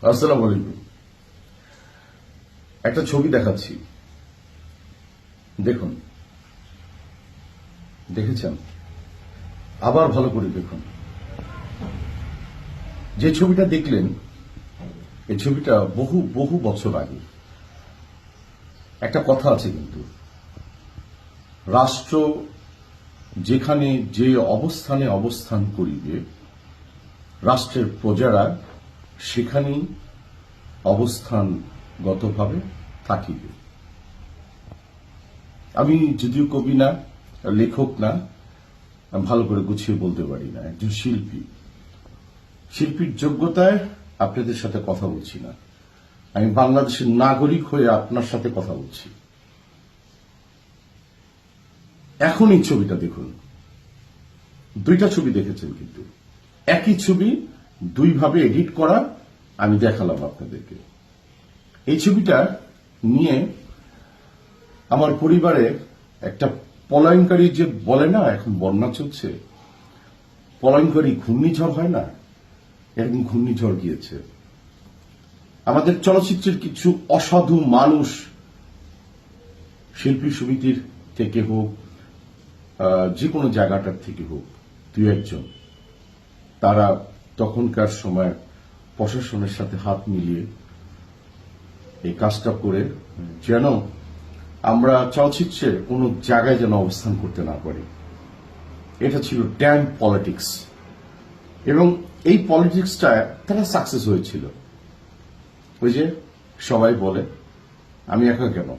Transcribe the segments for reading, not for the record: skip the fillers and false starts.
আসসালামু আলাইকুম। একটা ছবি দেখাচ্ছি, দেখুন। দেখেছেন? আবার ভালো করে দেখুন। যে ছবিটা দেখলেন, এই ছবিটা বহু বহু বছর আগে। একটা কথা আছে কিন্তু, রাষ্ট্র যেখানে যে অবস্থানে অবস্থান করিবে, রাষ্ট্রের প্রজারা সেখানেই অবস্থানগতভাবে থাকিবে। আমি যদিও কবি না, লেখক না, আমি ভালো করে গুছিয়ে বলতে পারি না। একজন শিল্পী, শিল্পীর যোগ্যতায় আপনাদের সাথে কথা বলছি না। আমি বাংলাদেশের নাগরিক হয়ে আপনার সাথে কথা বলছি। এখন এই ছবিটা দেখুন। দুইটা ছবি দেখেছেন, কিন্তু একই ছবি দুইভাবে এডিট করা। আমি দেখালাম আপনাদেরকে। এই ছবিটা নিয়ে আমার পরিবারে একটা পলায়নকারী, যে বলে না এখন বন্যা চলছে, পলায়নকারী ঘূর্ণিঝড় হয় না, এরকম ঘূর্ণিঝড় গিয়েছে। আমাদের চলচ্চিত্রের কিছু অসাধু মানুষ, শিল্পী সমিতির থেকে হোক, যে কোনো জায়গাটার থেকে হোক, দুই একজন, তারা তখনকার সময় প্রশাসনের সাথে হাত মিলিয়ে এই কাজটা করে যেন আমরা চলচ্চিত্রের কোনো জায়গায় যেন অবস্থান করতে না পারি। এটা ছিল ড্যাম পলিটিক্স, এবং এই পলিটিক্সটা তারা সাকসেস হয়েছিল। ওই যে সবাই বলে, আমি একা কেন,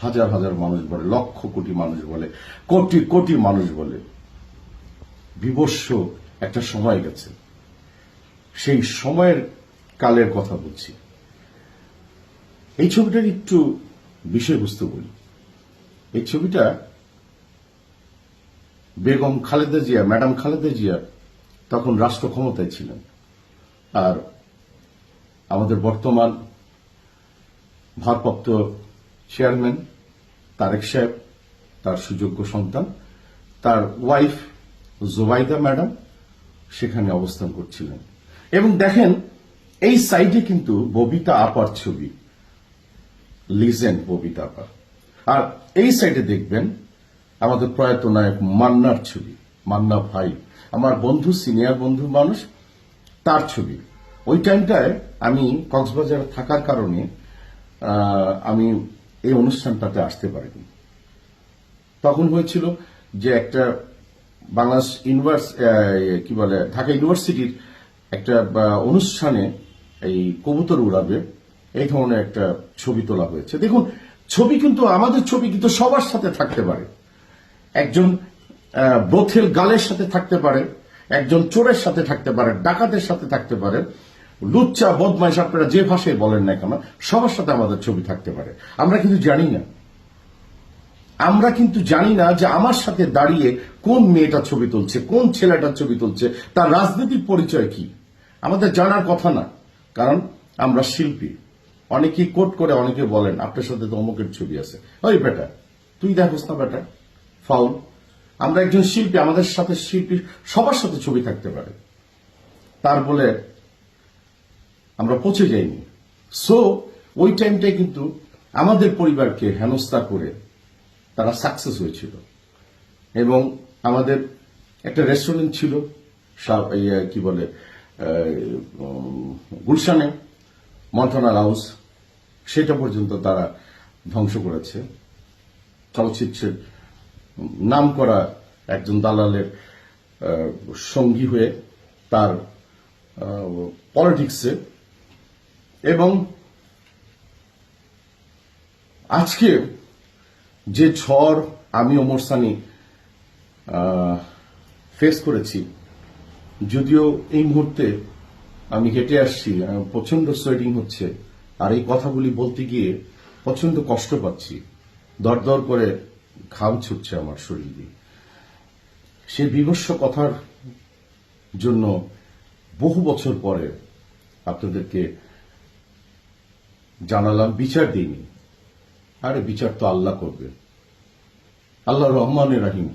হাজার হাজার মানুষ বলে, লক্ষ কোটি মানুষ বলে, কোটি কোটি মানুষ বলে। বিবর্ষ একটা সময় গেছে, সেই সময়ের কালের কথা বলছি। এই ছবিটার একটু বিষয়বস্তু বলি। এই ছবিটা বেগম খালেদা জিয়া, ম্যাডাম খালেদা জিয়া তখন রাষ্ট্র ক্ষমতায় ছিলেন, আর আমাদের বর্তমান ভারপ্রাপ্ত চেয়ারম্যান তারেক সাহেব, তার সুযোগ্য সন্তান, তার ওয়াইফ জোবাইদা ম্যাডাম সেখানে অবস্থান করছিলেন। এবং দেখেন, এই সাইডে কিন্তু ববিতা আপার ছবি, লিজেন্ড ববিতা আপা। আর এই সাইডে দেখবেন আমাদের প্রয়াত নায়ক মান্নার ছবি, মান্না ভাই, আমার বন্ধু, সিনিয়র বন্ধু মানুষ, তার ছবি। ওই টাইমটায় আমি কক্সবাজার থাকার কারণে আমি এই অনুষ্ঠানটাতে আসতে পারিনি। তখন হয়েছিল যে একটা বাংলাদেশ কি বলে, ঢাকা ইউনিভার্সিটির একটা অনুষ্ঠানে এই কবুতর উড়াবে, এই ধরনের একটা ছবি তোলা হয়েছে। দেখুন, ছবি কিন্তু, আমাদের ছবি কিন্তু সবার সাথে থাকতে পারে। একজন বোথেল গালের সাথে থাকতে পারে, একজন চোরের সাথে থাকতে পারে, ডাকাতের সাথে থাকতে পারে, লুচ্চা বদমাইশ, আপনারা যে ভাষায় বলেন না কেন, সবার সাথে আমাদের ছবি থাকতে পারে। আমরা কিন্তু জানি না যে আমার সাথে দাঁড়িয়ে কোন মেয়েটা ছবি তুলছে, কোন ছেলেটার ছবি তুলছে, তার রাজনৈতিক পরিচয় কি, আমাদের জানার কথা না। কারণ আমরা শিল্পী। অনেকেই কোট করে অনেকে বলেন, আপনার সাথে তো অমুকের ছবি আছে। ওই বেটা, তুই দেখোস না বেটা, ফাউল। আমরা একজন শিল্পী, আমাদের সাথে শিল্পী সবার সাথে ছবি থাকতে পারে, তার বলে আমরা পৌঁছে যাইনি। সো ওই টাইমটাই কিন্তু আমাদের পরিবারকে হেনস্থা করে তারা সাকসেস হয়েছিল। এবং আমাদের একটা রেস্টুরেন্ট ছিল, কি বলে, গুলশানে, মন্টনা হাউস, সেটা পর্যন্ত তারা ধ্বংস করেছে। চলচ্চিত্রের নাম করা একজন দালালের সঙ্গী হয়ে তার পলিটিক্সে। এবং আজকে যে ঝড় আমি ওমর সানি ফেস করেছি, যদিও এই মুহূর্তে আমি হেঁটে আসছি, প্রচন্ড সোয়েটিং হচ্ছে, আর এই কথাগুলি বলতে গিয়ে প্রচন্ড কষ্ট পাচ্ছি, দরদর করে ঘাম ছুটছে আমার শরীর দিয়ে। সে বিভৎস কথার জন্য বহু বছর পরে আপনাদেরকে জানালাম, বিচার দিইনি। আরে বিচার তো আল্লাহ করবে, আল্লাহ রহমান রাহিম।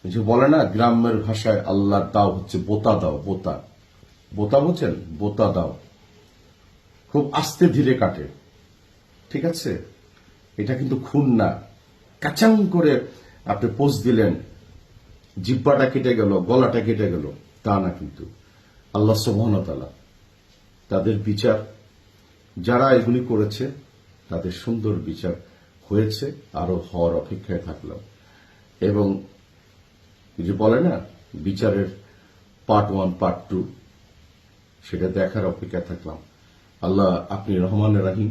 যে বলে না গ্রামের ভাষায়, আল্লাহর দাও হচ্ছে বোতা দাও, বোতা, বোতা বোঝেন, বোতা দাও। খুব আস্তে ধীরে কাটে, ঠিক আছে? এটা কিন্তু খুন না। কাচাং করে আপনি পোজ দিলেন, জিব্বাটা কেটে গেল, গলাটা কেটে গেল, তা না। কিন্তু আল্লাহ সুবহানাহু ওয়া তাআলা তাদের বিচার, যারা এগুলি করেছে তাদের সুন্দর বিচার হয়েছে, আরো হওয়ার অপেক্ষায় থাকলাম। এবং যে বলে না, বিচারের পার্ট 1 পার্ট 2, সেটা দেখার অপেক্ষায় থাকলাম। আল্লাহ, আপনি রহমান রাহিম,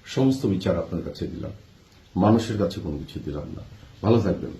সমস্ত বিচার আপনার কাছে দিলাম, মানুষের কাছে কোনো কিছু দিলাম না। ভালো থাকবেন।